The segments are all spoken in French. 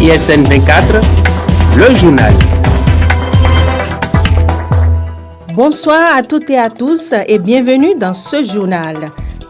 ISN 24, le journal. Bonsoir à toutes et à tous et bienvenue dans ce journal.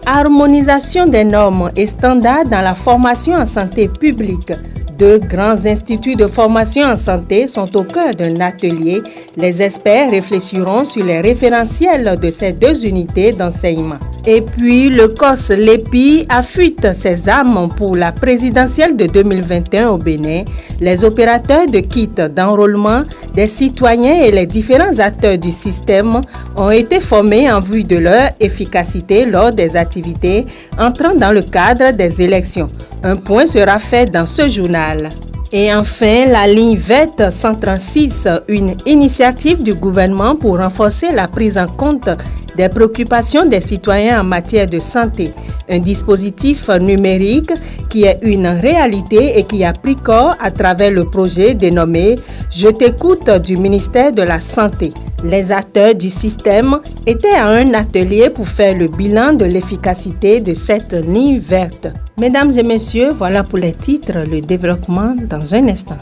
Harmonisation des normes et standards dans la formation en santé publique. Deux grands instituts de formation en santé sont au cœur d'un atelier. Les experts réfléchiront sur les référentiels de ces deux unités d'enseignement. Et puis, le COS LEPI affûte ses armes pour la présidentielle de 2021 au Bénin. Les opérateurs de kits d'enrôlement des citoyens et les différents acteurs du système ont été formés en vue de leur efficacité lors des activités entrant dans le cadre des élections. Un point sera fait dans ce journal. Et enfin, la ligne verte 136, une initiative du gouvernement pour renforcer la prise en compte des préoccupations des citoyens en matière de santé. Un dispositif numérique qui est une réalité et qui a pris corps à travers le projet dénommé « Je t'écoute » du ministère de la Santé. Les acteurs du système étaient à un atelier pour faire le bilan de l'efficacité de cette ligne verte. Mesdames et messieurs, voilà pour les titres, le développement dans un instant.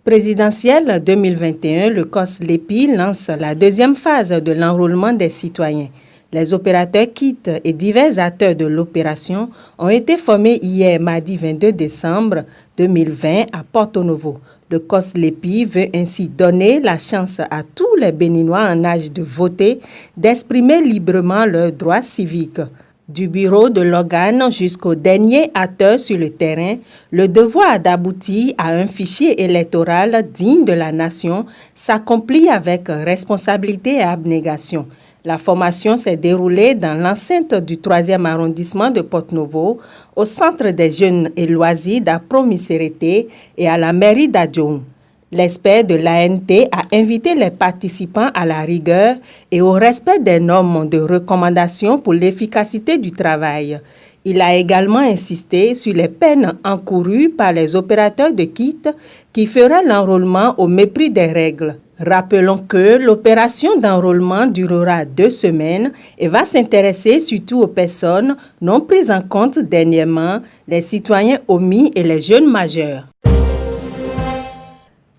Présidentielle 2021, le COS LEPI lance la deuxième phase de l'enrôlement des citoyens. Les opérateurs kits et divers acteurs de l'opération ont été formés hier, mardi 22 décembre 2020 à Porto Novo. Le COS LEPI veut ainsi donner la chance à tous les Béninois en âge de voter d'exprimer librement leurs droits civiques. Du bureau de l'organe jusqu'au dernier acteur sur le terrain, le devoir d'aboutir à un fichier électoral digne de la nation s'accomplit avec responsabilité et abnégation. La formation s'est déroulée dans l'enceinte du 3e arrondissement de Porto Novo, au Centre des jeunes et loisirs d'Apromisérété et à la mairie d'Adjoum. L'expert de l'ANT a invité les participants à la rigueur et au respect des normes de recommandation pour l'efficacité du travail. Il a également insisté sur les peines encourues par les opérateurs de kits qui feraient l'enrôlement au mépris des règles. Rappelons que l'opération d'enrôlement durera 2 semaines et va s'intéresser surtout aux personnes non prises en compte dernièrement, les citoyens omis et les jeunes majeurs.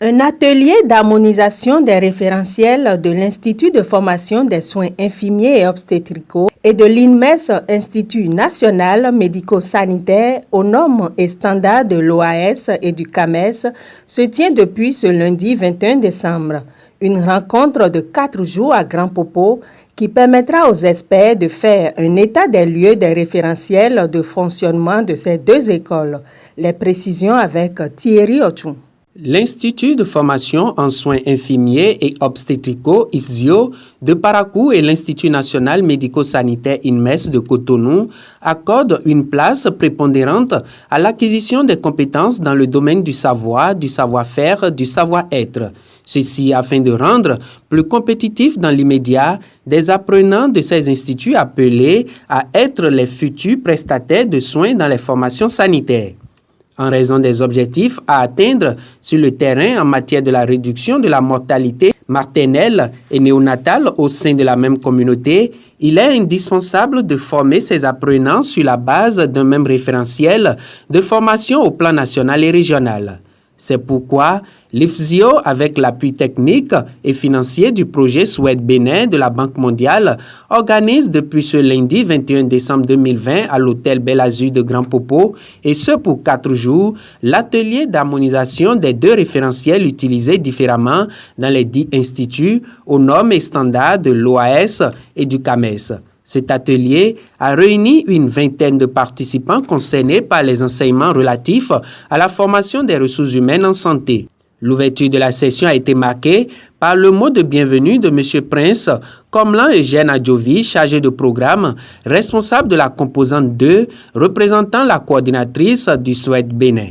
Un atelier d'harmonisation des référentiels de l'Institut de formation des soins infirmiers et obstétricaux et de l'INMES, Institut national médico-sanitaire, aux normes et standards de l'OAS et du CAMES, se tient depuis ce lundi 21 décembre. Une rencontre de 4 jours à Grand Popo qui permettra aux experts de faire un état des lieux des référentiels de fonctionnement de ces deux écoles. Les précisions avec Thierry Ochou. L'Institut de formation en soins infirmiers et obstétricaux, IFSIO, de Parakou et l'Institut national médico-sanitaire INMES de Cotonou accordent une place prépondérante à l'acquisition des compétences dans le domaine du savoir, du savoir-faire, du savoir-être. Ceci afin de rendre plus compétitifs dans l'immédiat des apprenants de ces instituts appelés à être les futurs prestataires de soins dans les formations sanitaires. En raison des objectifs à atteindre sur le terrain en matière de la réduction de la mortalité maternelle et néonatale au sein de la même communauté, il est indispensable de former ces apprenants sur la base d'un même référentiel de formation au plan national et régional. C'est pourquoi l'IFSIO, avec l'appui technique et financier du projet Souhaite Bénin de la Banque mondiale, organise depuis ce lundi 21 décembre 2020 à l'hôtel Bel Azur de Grand Popo, et ce pour 4 jours, l'atelier d'harmonisation des deux référentiels utilisés différemment dans les 10 instituts aux normes et standards de l'OAS et du CAMES. Cet atelier a réuni une vingtaine de participants concernés par les enseignements relatifs à la formation des ressources humaines en santé. L'ouverture de la session a été marquée par le mot de bienvenue de M. Prince Komlan Eugène Adjovi, chargé de programme, responsable de la composante 2, représentant la coordinatrice du Souhaite Bénin.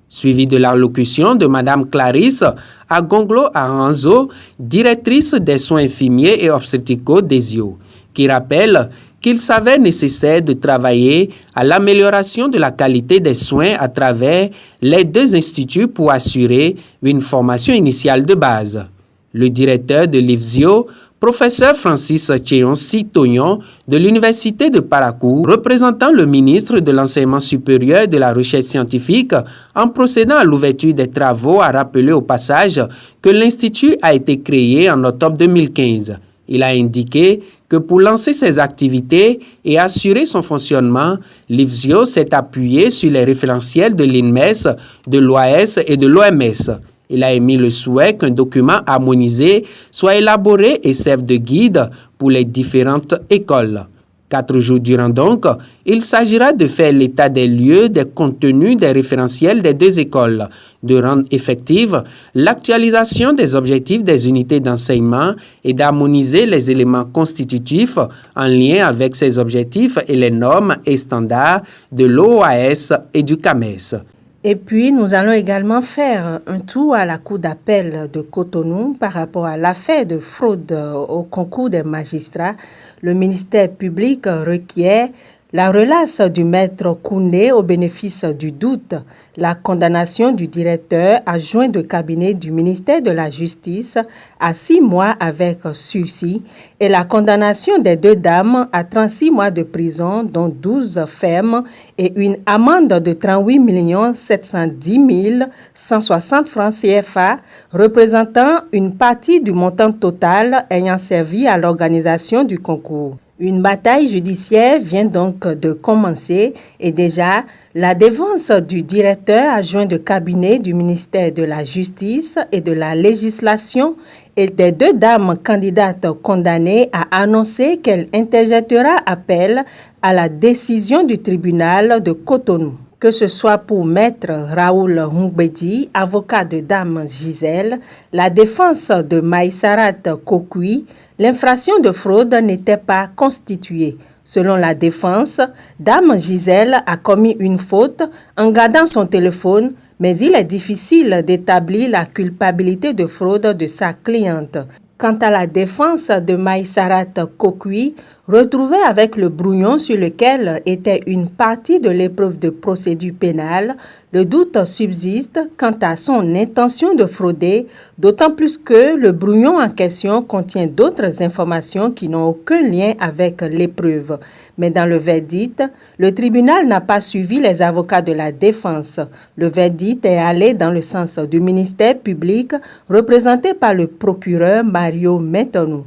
Suivi de l'allocution de Mme Clarisse Agonglo Aranzo, directrice des soins infirmiers et obstétricaux d'ESIO, qui rappelle qu'il s'avère nécessaire de travailler à l'amélioration de la qualité des soins à travers les deux instituts pour assurer une formation initiale de base. Le directeur de l'IFSIO Professeur Francis Tchéonsi Tognon de l'Université de Parakou, représentant le ministre de l'Enseignement supérieur et de la Recherche scientifique, en procédant à l'ouverture des travaux, a rappelé au passage que l'Institut a été créé en octobre 2015. Il a indiqué que pour lancer ses activités et assurer son fonctionnement, l'IFSIO s'est appuyé sur les référentiels de l'INMES, de l'OAS et de l'OMS. Il a émis le souhait qu'un document harmonisé soit élaboré et serve de guide pour les différentes écoles. 4 jours durant donc, il s'agira de faire l'état des lieux, des contenus, des référentiels des 2 écoles, de rendre effective l'actualisation des objectifs des unités d'enseignement et d'harmoniser les éléments constitutifs en lien avec ces objectifs et les normes et standards de l'OAS et du CAMES. Et puis, nous allons également faire un tour à la Cour d'appel de Cotonou par rapport à l'affaire de fraude au concours des magistrats. Le ministère public requiert la relaxe du maître Koundé au bénéfice du doute, la condamnation du directeur adjoint de cabinet du ministère de la Justice à 6 mois avec sursis et la condamnation des 2 dames à 36 mois de prison, dont 12 fermes et une amende de 38 710 160 francs CFA, représentant une partie du montant total ayant servi à l'organisation du concours. Une bataille judiciaire vient donc de commencer et déjà la défense du directeur adjoint de cabinet du ministère de la Justice et de la Législation et des 2 dames candidates condamnées a annoncé qu'elle interjettera appel à la décision du tribunal de Cotonou. Que ce soit pour Maître Raoul Mougbedi, avocat de Dame Gisèle, la défense de Maïsarat Kokoui, l'infraction de fraude n'était pas constituée. Selon la défense, Dame Gisèle a commis une faute en gardant son téléphone, mais il est difficile d'établir la culpabilité de fraude de sa cliente. Quant à la défense de Maïsarat Kokoui, retrouvée avec le brouillon sur lequel était une partie de l'épreuve de procédure pénale, le doute subsiste quant à son intention de frauder, d'autant plus que le brouillon en question contient d'autres informations qui n'ont aucun lien avec l'épreuve. Mais dans le verdict, le tribunal n'a pas suivi les avocats de la défense. Le verdict est allé dans le sens du ministère public représenté par le procureur Mario Mentonou.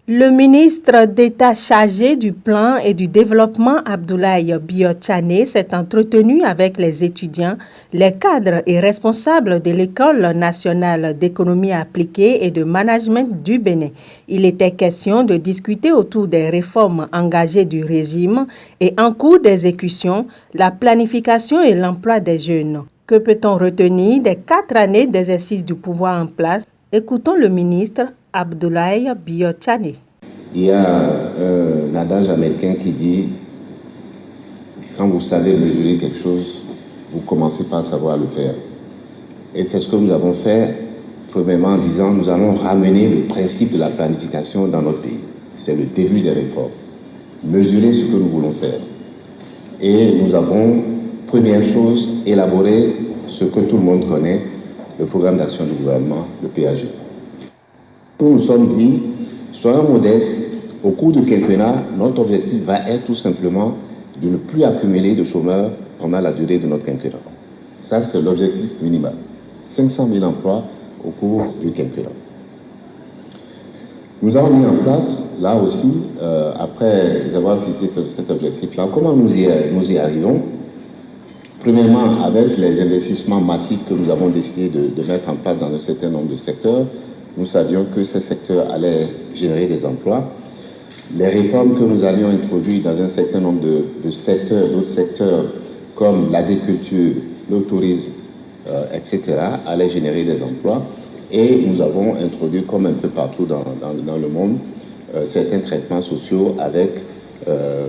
Le ministre d'État chargé du plan et du développement Abdoulaye Biot-Chané s'est entretenu avec les étudiants, les cadres et responsables de l'École nationale d'économie appliquée et de management du Bénin. Il était question de discuter autour des réformes engagées du régime et en cours d'exécution, la planification et l'emploi des jeunes. Que peut-on retenir des 4 années d'exercice du pouvoir en place? Écoutons le ministre Abdoulaye Biot-Chané. Il y a un adage américain qui dit « Quand vous savez mesurer quelque chose, vous commencez par savoir le faire ». Et c'est ce que nous avons fait, premièrement en disant « Nous allons ramener le principe de la planification dans notre pays ». C'est le début des réformes. Mesurer ce que nous voulons faire. Et nous avons, première chose, élaboré ce que tout le monde connaît, le programme d'action du gouvernement, le PAG. Nous nous sommes dit, soyons modestes, au cours du quinquennat, notre objectif va être tout simplement de ne plus accumuler de chômeurs pendant la durée de notre quinquennat. Ça, c'est l'objectif minimal. 500 000 emplois au cours du quinquennat. Nous avons mis en place, là aussi, après avoir fixé cet objectif-là, comment nous y arrivons? Premièrement, avec les investissements massifs que nous avons décidé de mettre en place dans un certain nombre de secteurs, nous savions que ces secteurs allaient générer des emplois. Les réformes que nous allions introduire dans un certain nombre de secteurs, d'autres secteurs comme l'agriculture, le tourisme, etc., allaient générer des emplois. Et nous avons introduit, comme un peu partout dans le monde, certains traitements sociaux avec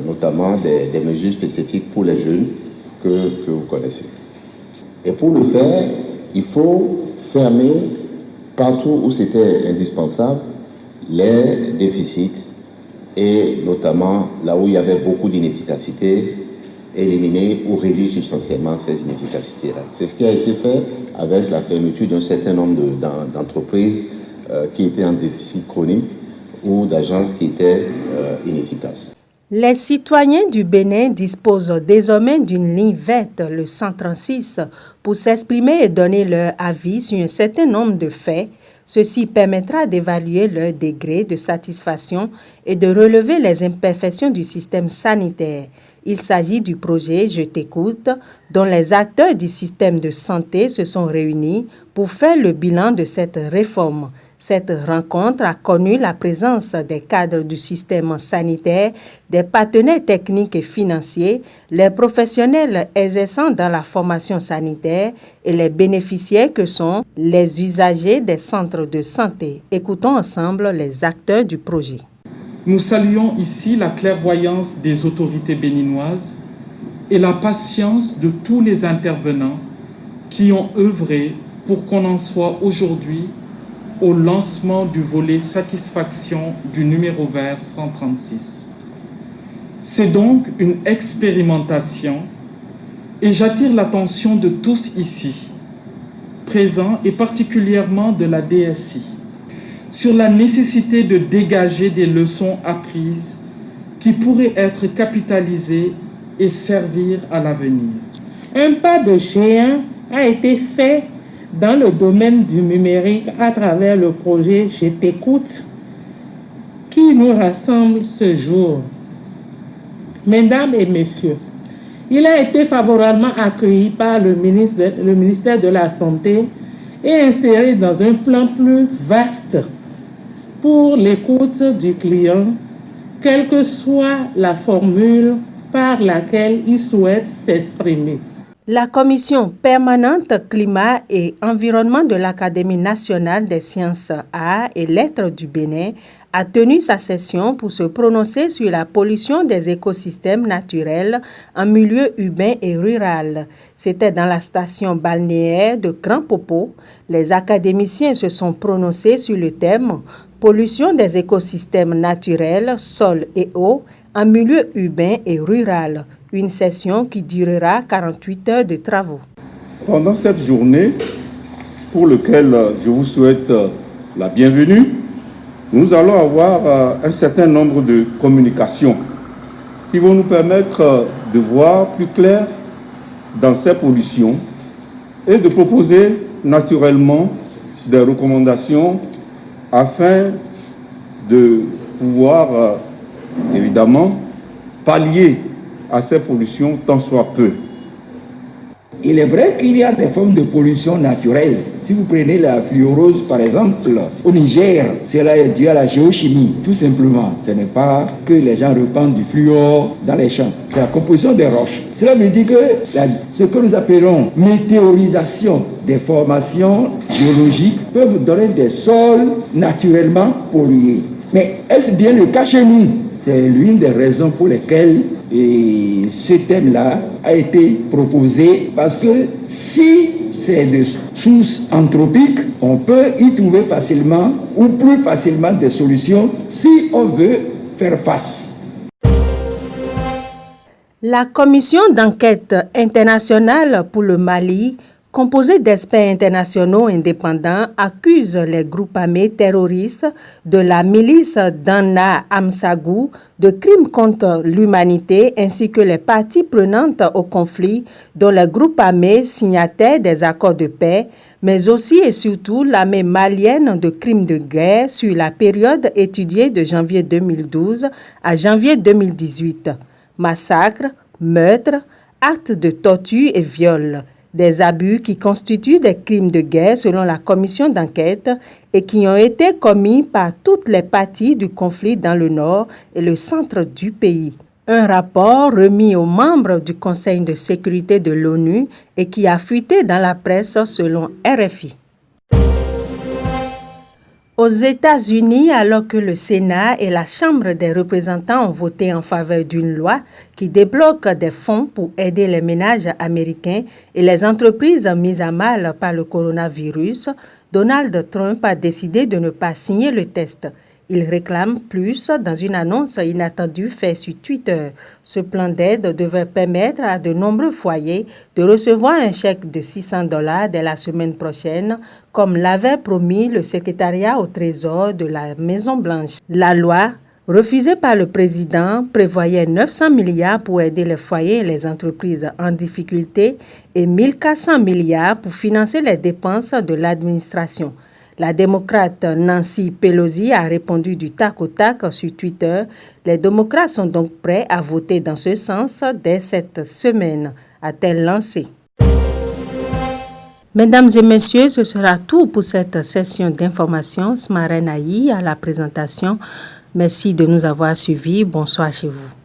notamment des mesures spécifiques pour les jeunes que vous connaissez. Et pour le faire, il faut fermer partout où c'était indispensable les déficits et notamment là où il y avait beaucoup d'inefficacité, éliminer ou réduire substantiellement ces inefficacités-là. C'est ce qui a été fait avec la fermeture d'un certain nombre d'entreprises qui étaient en déficit chronique ou d'agences qui étaient inefficaces. Les citoyens du Bénin disposent désormais d'une ligne verte, le 136, pour s'exprimer et donner leur avis sur un certain nombre de faits. Ceci permettra d'évaluer leur degré de satisfaction et de relever les imperfections du système sanitaire. Il s'agit du projet Je t'écoute, dont les acteurs du système de santé se sont réunis pour faire le bilan de cette réforme. Cette rencontre a connu la présence des cadres du système sanitaire, des partenaires techniques et financiers, les professionnels exerçant dans la formation sanitaire et les bénéficiaires que sont les usagers des centres de santé. Écoutons ensemble les acteurs du projet. Nous saluons ici la clairvoyance des autorités béninoises et la patience de tous les intervenants qui ont œuvré pour qu'on en soit aujourd'hui au lancement du volet satisfaction du numéro vert 136. C'est donc une expérimentation et j'attire l'attention de tous ici, présents et particulièrement de la DSI, sur la nécessité de dégager des leçons apprises qui pourraient être capitalisées et servir à l'avenir. Un pas de géant a été fait dans le domaine du numérique à travers le projet Je t'écoute qui nous rassemble ce jour. Mesdames et messieurs, il a été favorablement accueilli par le ministère de la Santé et inséré dans un plan plus vaste pour l'écoute du client, quelle que soit la formule par laquelle il souhaite s'exprimer. La commission permanente climat et environnement de l'Académie nationale des sciences, arts et lettres du Bénin a tenu sa session pour se prononcer sur la pollution des écosystèmes naturels en milieu urbain et rural. C'était dans la station balnéaire de Grand Popo. Les académiciens se sont prononcés sur le thème « Pollution des écosystèmes naturels, sol et eau en milieu urbain et rural ». Une session qui durera 48 heures de travaux. Pendant cette journée, pour laquelle je vous souhaite la bienvenue, nous allons avoir un certain nombre de communications qui vont nous permettre de voir plus clair dans ces pollutions et de proposer naturellement des recommandations afin de pouvoir évidemment pallier à ces pollutions tant soit peu. Il est vrai qu'il y a des formes de pollution naturelle. Si vous prenez la fluorose par exemple, au Niger, cela est dû à la géochimie, tout simplement. Ce n'est pas que les gens répandent du fluor dans les champs, c'est la composition des roches. Cela veut dire que ce que nous appelons météorisation des formations géologiques peuvent donner des sols naturellement pollués. Mais est-ce bien le cas chez nous? C'est l'une des raisons pour lesquelles ce thème-là a été proposé, parce que si c'est de sources anthropiques, on peut y trouver facilement ou plus facilement des solutions si on veut faire face. La commission d'enquête internationale pour le Mali, composée d'experts internationaux indépendants, accuse les groupes armés terroristes de la milice d'Anna Amsagou de crimes contre l'humanité ainsi que les parties prenantes au conflit, dont les groupes armés signataires des accords de paix, mais aussi et surtout l'armée malienne de crimes de guerre sur la période étudiée de janvier 2012 à janvier 2018. Massacres, meurtres, actes de torture et viols. Des abus qui constituent des crimes de guerre selon la commission d'enquête et qui ont été commis par toutes les parties du conflit dans le nord et le centre du pays. Un rapport remis aux membres du Conseil de sécurité de l'ONU et qui a fuité dans la presse selon RFI. Aux États-Unis, alors que le Sénat et la Chambre des représentants ont voté en faveur d'une loi qui débloque des fonds pour aider les ménages américains et les entreprises mises à mal par le coronavirus, Donald Trump a décidé de ne pas signer le texte. Ils réclament plus dans une annonce inattendue faite sur Twitter. Ce plan d'aide devrait permettre à de nombreux foyers de recevoir un chèque de $600 dès la semaine prochaine, comme l'avait promis le secrétariat au Trésor de la Maison-Blanche. La loi, refusée par le président, prévoyait 900 milliards pour aider les foyers et les entreprises en difficulté et 1400 milliards pour financer les dépenses de l'administration. La démocrate Nancy Pelosi a répondu du tac au tac sur Twitter. Les démocrates sont donc prêts à voter dans ce sens dès cette semaine, a-t-elle lancé. Mesdames et messieurs, ce sera tout pour cette session d'information. Smaren Ayi à la présentation. Merci de nous avoir suivis. Bonsoir chez vous.